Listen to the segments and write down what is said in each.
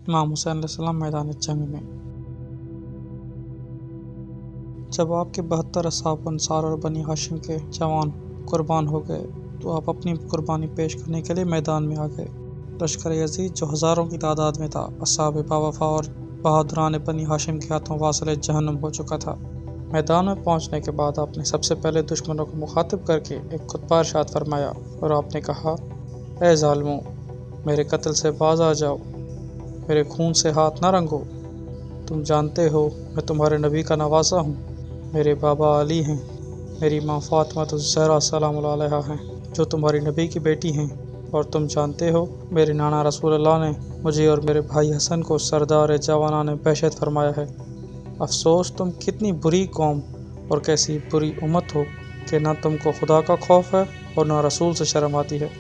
इमाम हुसैन अलैहिस्सलाम मैदान जंग में। जब आपके 72 असहाब अंसार और बनी हाशिम के जवान कुर्बान हो गए तो आप अपनी कुर्बानी पेश करने के लिए मैदान में आ गए। लश्कर यजीद जो हज़ारों की तादाद में था, असहाब बावफा और बहादुरान बनी हाशिम के हाथों वासिल जहन्नुम हो चुका था। मैदान में पहुंचने के बाद आपने सबसे पहले दुश्मनों को मुखातिब करके एक खुतबा इरशाद फरमाया और आपने कहा, ए ज़ालिमों, मेरे कत्ल से बाज आ जाओ, मेरे खून से हाथ न रंगो। तुम जानते हो मैं तुम्हारे नबी का नवासा हूँ, मेरे बाबा अली हैं, मेरी माँ फातिमा ज़हरा सलामुल्लाह अलैहा हैं जो तुम्हारी नबी की बेटी हैं, और तुम जानते हो मेरे नाना रसूलुल्लाह ने मुझे और मेरे भाई हसन को सरदार जवाना ने बहशत फरमाया है। अफसोस तुम कितनी बुरी कौम और कैसी बुरी उम्मत हो कि ना तुमको खुदा का खौफ है और ना रसूल से शर्म आती है।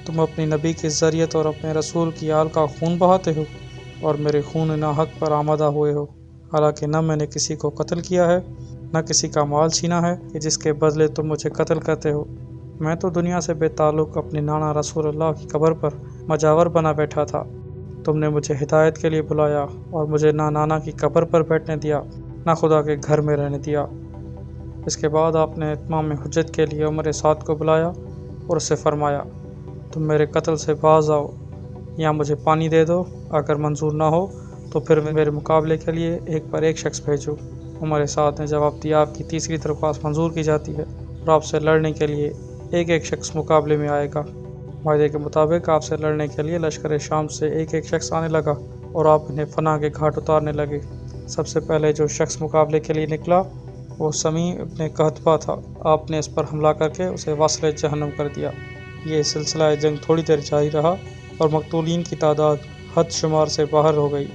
तुम अपनी नबी की ज़रियत और अपने रसूल की आल का खून बहाते हो और मेरे खून ना हक पर आमादा हुए हो। हालांकि न मैंने किसी को कत्ल किया है, न किसी का माल छीना है कि जिसके बदले तुम मुझे कत्ल करते हो। मैं तो दुनिया से बेताल्लुक़ अपने नाना रसूलुल्लाह की कब्र पर मजावर बना बैठा था। तुमने मुझे हिदायत के लिए बुलाया और मुझे ना नाना की कब्र पर बैठने दिया, ना खुदा के घर में रहने दिया। इसके बाद आपने इत्माम हुज्जत के लिए उमर साद को बुलाया और उससे फरमाया, तुम मेरे कत्ल से बाज आओ या मुझे पानी दे दो। अगर मंजूर ना हो तो फिर मेरे मुकाबले के लिए एक पर एक शख्स भेजो। उमर साद ने जवाब दिया, आपकी तीसरी दरख्वास्त मंजूर की जाती है और आपसे लड़ने के लिए एक एक शख्स मुकाबले में आएगा। वायदे के मुताबिक आपसे लड़ने के लिए लश्कर शाम से एक एक शख्स आने लगा और आप इन्हें फना के घाट उतारने लगे। सबसे पहले जो शख्स मुकाबले के लिए निकला वो समी इब्न कहतबा था। आपने इस पर हमला करके उसे वासिल जहन्नम कर दिया। ये सिलसिला जंग थोड़ी देर जारी रहा और मकतूलीन की तादाद हद शुमार से बाहर हो गई।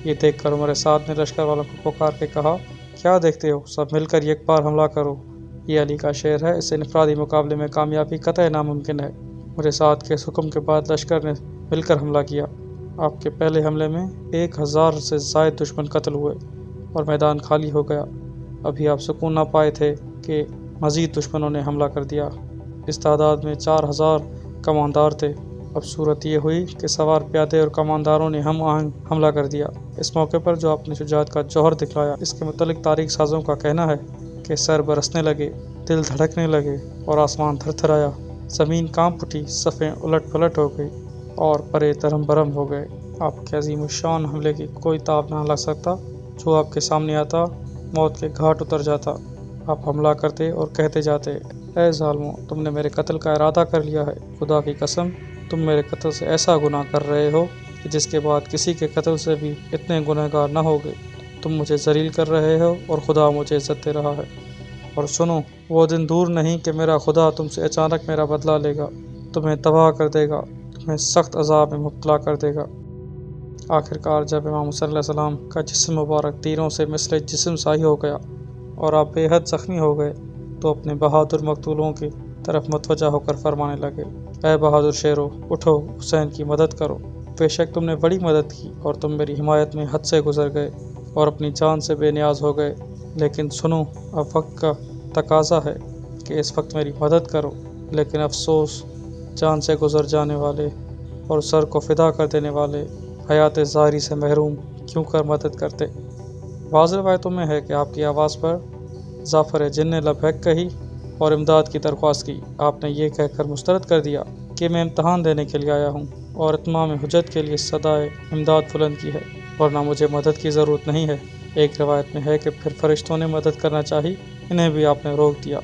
ये देख कर उमर साद ने लश्कर वालों को पुकार के कहा, क्या देखते हो, सब मिलकर एक बार हमला करो। ये अली का शेर है, इससे इनफरादी मुकाबले में कामयाबी कतई नामुमकिन है। उमर साद के हुक्म के बाद लश्कर ने मिलकर हमला किया। आपके पहले हमले में 1000 से ज़ायद दुश्मन कत्ल हुए और मैदान खाली हो गया। अभी आप सुकून ना पाए थे कि मज़ीद दुश्मनों ने हमला कर दिया। इस तादाद में 4000 कमानदार थे। अब सूरत ये हुई कि सवार प्यादे और कमानदारों ने हम आहंग हमला कर दिया। इस मौके पर जो आपने शुजाअत का जौहर दिखलाया, इसके मुतालिक तारीख साजों का कहना है कि सर बरसने लगे, दिल धड़कने लगे और आसमान थरथराया, ज़मीन कांप उठी, सफ़ें उलट पलट हो गई और परे तरम बरम हो गए। आपके अजीम शान हमले की कोई ताब ना लग सकता। जो आपके सामने आता मौत के घाट उतर जाता। आप हमला करते और कहते जाते, ऐ ज़ालिमों, तुमने मेरे कत्ल का इरादा कर लिया है। खुदा की कसम, तुम मेरे कत्ल से ऐसा गुनाह कर रहे हो कि जिसके बाद किसी के कत्ल से भी इतने गुनहगार न होगे। तुम मुझे ज़लील कर रहे हो और खुदा मुझे इज़्ज़त दे रहा है। और सुनो, वो दिन दूर नहीं कि मेरा खुदा तुमसे अचानक मेरा बदला लेगा, तुम्हें तबाह कर देगा, तुम्हें सख्त अज़ाब में मुब्तला कर देगा। आखिरकार जब इमाम हुसैन अलैहिस्सलाम का जिस्म मुबारक तीरों से मिसले जिस्म साही हो गया और आप बेहद ज़ख्मी हो गए तो अपने बहादुर मकतूलों की तरफ मुतवज्जा होकर फरमाने लगे, ऐ बहादुर शेरों, उठो, हुसैन की मदद करो। बेशक तुमने बड़ी मदद की और तुम मेरी हिमायत में हद से गुजर गए और अपनी जान से बेनियाज हो गए। लेकिन सुनो, अब वक्त का तकाजा है कि इस वक्त मेरी मदद करो। लेकिन अफसोस, जान से गुजर जाने वाले और सर को फ़िदा कर देने वाले हयात ज़ाहिरी से महरूम क्यों कर मदद करते। वाज़ेह रवायतों में है कि आपकी आवाज़ पर जाफ़र जिन ने लबैक कही और इमदाद की दरख्वास्त की। आपने ये कहकर मुस्तरद कर दिया कि मैं इम्तहान देने के लिए आया हूँ और इत्माम हुज्जत के लिए सदाए इमदाद बुलंद की है, वरना मुझे मदद की ज़रूरत नहीं है। एक रवायत में है कि फिर फरिश्तों ने मदद करना चाही, इन्हें भी आपने रोक दिया।